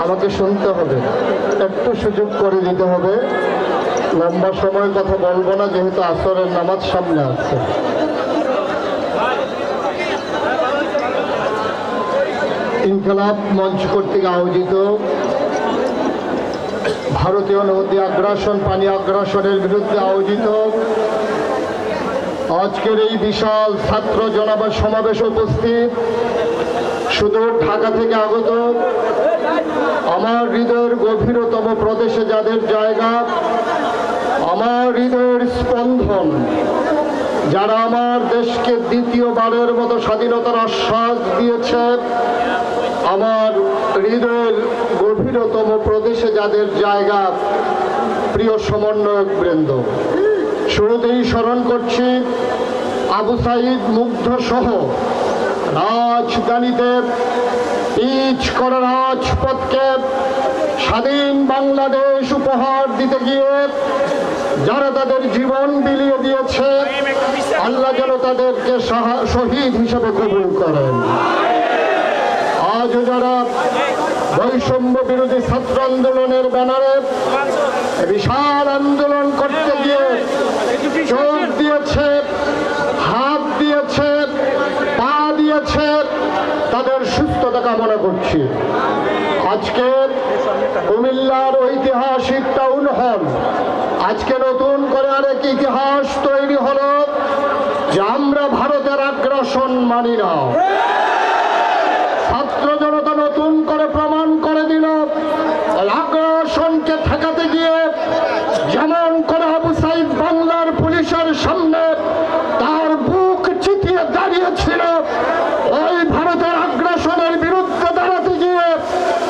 আমাকে শুনতে হবে, একটু সুযোগ করে দিতে হবে। লম্বা সময় কথা বলবো না, যেহেতু আসরের নামাজ সামনে আছে। ইনকলাব মঞ্চ কর্তৃক আয়োজিত ভারতীয় নদী আগ্রাসন, পানি আগ্রাসনের বিরুদ্ধে আয়োজিত আজকের এই বিশাল ছাত্র জনতার সমাবেশ উপস্থিত সুদূর ঢাকা থেকে আগত আমার হৃদয়ের গভীরতম প্রদেশে যাদের জায়গা, আমার হৃদয়ের স্পন্দন, যারা আমার দেশকে দ্বিতীয়বারের মতো স্বাধীনতার আশ্বাস দিয়েছে, আমার হৃদয়ের গভীরতম প্রদেশে যাদের জায়গা, প্রিয় সমন্বয়ক বৃন্দ, শুরুতেই স্মরণ করছি আবু সাইদ মুগ্ধ সহ রাজধানীতে পিচ করা রাজপথকে স্বাধীন বাংলাদেশ উপহার দিতে গিয়ে যারা তাদের জীবন বিলিয়ে দিয়েছে, আল্লাহ যেন তাদেরকে শহীদ হিসেবে কবুল করেন। আজও যারা বৈষম্য বিরোধী ছাত্র আন্দোলনের ব্যানারে বিশাল আন্দোলন করতে গিয়ে চোখ দিয়েছে, হাত দিয়েছে, পা দিয়েছে, তাদের সুস্থতা কামনা করছি। আজকে কুমিল্লার ঐতিহাসিক টাউন হল, আজকে নতুন করে আরেক ইতিহাস তৈরি হলো যে আমরা ভারতের আগ্রাসন মানি না। ছাত্র জনতা নতুন করে প্রমাণ করে দিল আগ্রাসনকে ঠেকাতে গিয়ে যেমন করে আবু সাইদ বাংলার পুলিশের সামনে তার বুক চিতিয়ে দাঁড়িয়েছিল, ওই ভারতের আগ্রাসনের বিরুদ্ধে দাঁড়াতে গিয়ে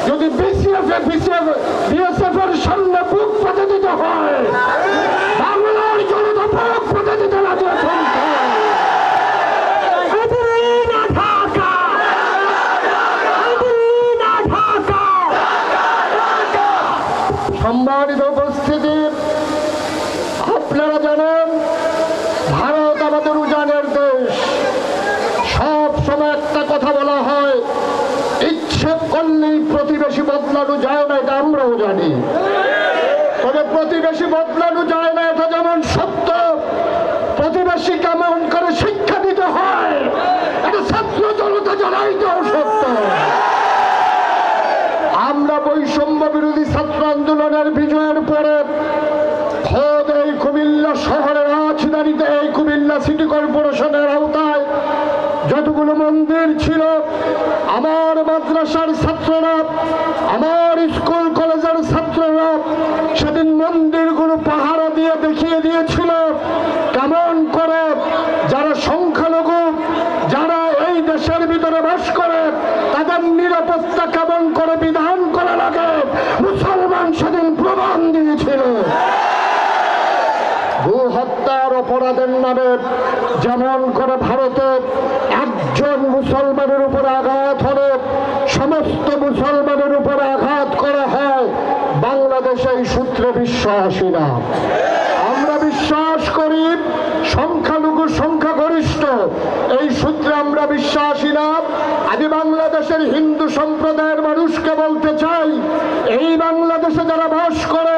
যদি বিএসএফ এর সামনে বুক পেতে দিতে হয়, বাংলার জনতা বুক পেতে দিতে রাজি আছেন। সম্মানিত উপস্থিতি, আপনারা জানেন ভারত আমাদের উজানের দেশ। সব সময় একটা কথা বলা হয়, ইচ্ছে করলেই প্রতিবেশী বদলানো যায় না, এটা আমরাও জানি। তবে প্রতিবেশী বদলানো যায় না এটা যেমন সত্য, প্রতিবেশী কেমন করে শিক্ষা দিতে হয় এটা ছাত্র জনতা জানাইতেও সত্য। আমরা বৈষম্য বিরোধী ছাত্র আন্দোলনের বিজয়ের পরে খোদ এই কুমিল্লা শহরের রাজধানীতে, এই কুমিল্লা সিটি কর্পোরেশনের আওতায় যতগুলো মন্দির ছিল, আমার মাদ্রাসার ছাত্ররা, আমার স্কুল কলেজের ছাত্ররা সেদিন মন্দিরগুলো পাহারা দিয়ে দেখিয়ে দিয়েছিল কেমন করে যারা সংখ্যালঘু, যারা এই দেশের ভিতরে বাস করে, তাদের নিরাপত্তা কেমন করে বিধান করা লাগে, মুসলমান সেদিন প্রমাণ দিয়েছিল। গো হত্যার অপরাধের নামে যেমন করে ভারতে একজন মুসলমানের উপরে আঘাত হলে সমস্ত মুসলমানের উপরে আঘাত করা হয়, বাংলাদেশে এই সূত্রে বিশ্বাসী না। আমরা বিশ্বাস করি সংখ্যালঘু সংখ্যাগরিষ্ঠ, এই সূত্রে আমরা বিশ্বাসী না। আমি বাংলাদেশের হিন্দু সম্প্রদায়ের মানুষকে বলতে চাই, এই বাংলাদেশে যারা বাস করে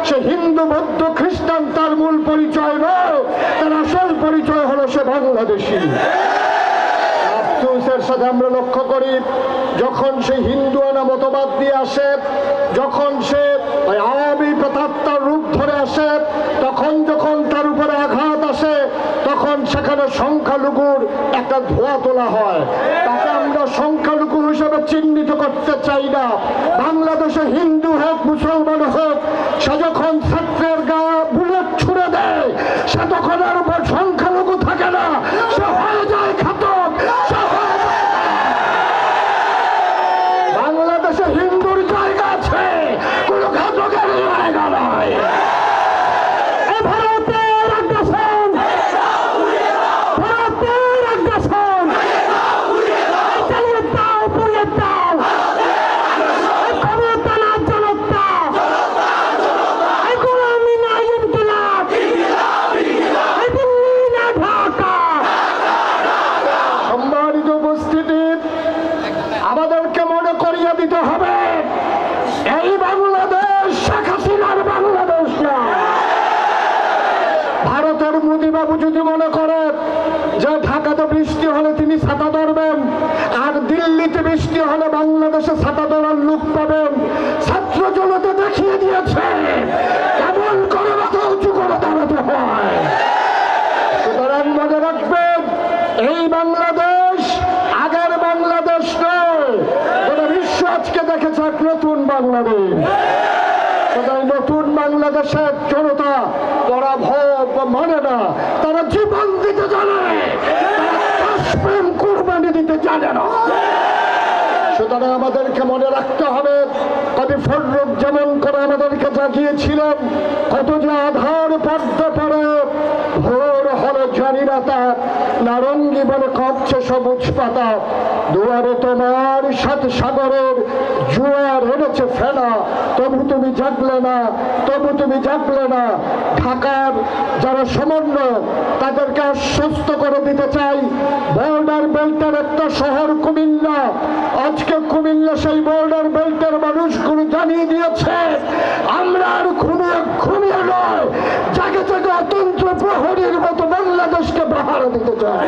সে হিন্দু, বৌদ্ধ, খ্রিস্টান তার মূল পরিচয় নয়, তার আসল পরিচয় হলো সে বাংলাদেশী। আফসোসের সাথে আমরা লক্ষ্য করি যখন সে হিন্দুয়ানা মতবাদ দিয়ে আসে, যখন সে আওয়ামী প্রেতাত্মার রূপ ধরে আসে, তখন যখন তার উপরে আঘাত আসে, তখন সেখানে সংখ্যালঘুর একটা ধোয়া তোলা হয়। তাকে আমরা সংখ্যালঘু হিসেবে চিহ্নিত করতে চাই না। বাংলাদেশে হিন্দু হোক মুসলমান হোক, সে যখন ছাত্রের গা বুলেট ছুড়ে দেয়, সে তখন আর উপর সংখ্যালঘু থাকে না, সে হয়ে যায় ঘাতক। বাংলাদেশে হিন্দুর জায়গা আছে, কোন ঘাতকের জায়গা নয়। যদি মনে করে যে ঢাকাতে বৃষ্টি হলে তিনি ছাতা ধরবেন আর দিল্লিতে বৃষ্টি হলে বাংলাদেশে ছাতা ধরার লোক পাবেন, ছাত্র জনতা দেখিয়ে দিয়েছে কেমন করে মাথা উঁচু করে দাঁড়াতে হয়। সুতরাং মনে রাখবেন, এই বাংলাদেশ আগের বাংলাদেশ নয়। গোটা বিশ্ব আজকে দেখেছে এক নতুন বাংলাদেশ। নতুন বাংলাদেশের জনতা তারা ভয় মানে না, তারা জীবন দিতে জানে, প্রেম কুরবানি দিতে জানে না। সুতরাং আমাদেরকে মনে রাখতে হবে, কবি ফররুখ যেমন করে আমাদেরকে জাগিয়েছিলেন, কত যে আধার পর্দা পরে ভোর হলো জানি না তার, নারঙ্গি বলে কাঁপছে সবুজ পাতা, দুয়ারে তোমার সাত সাগরের জোয়ার এনেছে ফেনা, তবু তুমি জাগলে না, তবু তুমি জাগলে না। ঢাকার যারা সমন্বয় তাদেরকে আশ্বস্ত করে দিতে চাই, বর্ডার বেল্টের একটা শহর কুমিল্লা, আজকে কুমিল্লা সেই বর্ডার বেল্টের মানুষগুলো জানিয়ে দিয়েছে আমরা আর ঘুমিয়ে নয়, জাগে জাগে অতন্ত্র প্রহরীর মতো বাংলাদেশকে পাহারা দিতে চাই।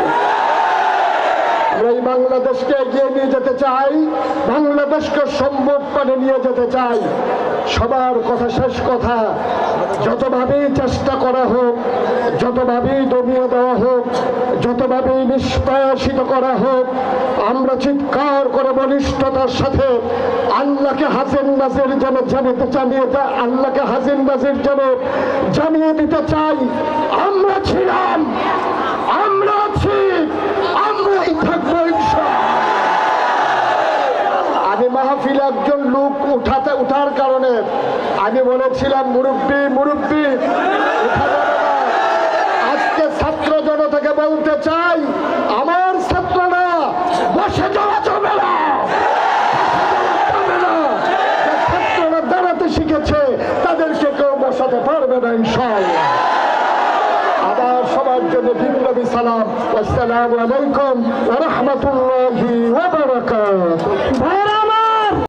এই বাংলাদেশকে এগিয়ে নিয়ে যেতে চাই, বাংলাদেশকে সম্ভব করে নিয়ে যেতে চাই। সবার কথা শেষ কথা, যতভাবেই চেষ্টা করা হোক, যতভাবেই দমিয়ে দেওয়া হোক, যতভাবেই নিষ্প্রয়াসিত করা হোক, আমরা চিৎকার করে বলিষ্ঠতার সাথে আল্লাহকে হাজির নাজির যেন আল্লাহকে হাজির নাজির যেন জানিয়ে দিতে চাই, আমরা ছিলাম, আমরা আছি, আমরাই থাকবো ইনশাআল্লাহ। আমি মাহফিলে একজন লোক উঠার কারণে আমি বলেছিলাম মুরব্বী মুরব্বী উঠা যাবে না। আজকে ছাত্র জনতাকে বলতে চাই, আমার ছাত্ররা বসে যাওয়া যাবে না, ছাত্ররা দাঁড়াতে শিখেছে, তাদেরকে কেউ বসাতে পারবে না ইনশাআল্লাহ। আবার সবার জন্য বিপ্লবী সালাম। আসসালামু আলাইকুম ওয়া রাহমাতুল্লাহি ওয়া বারাকাতুহু।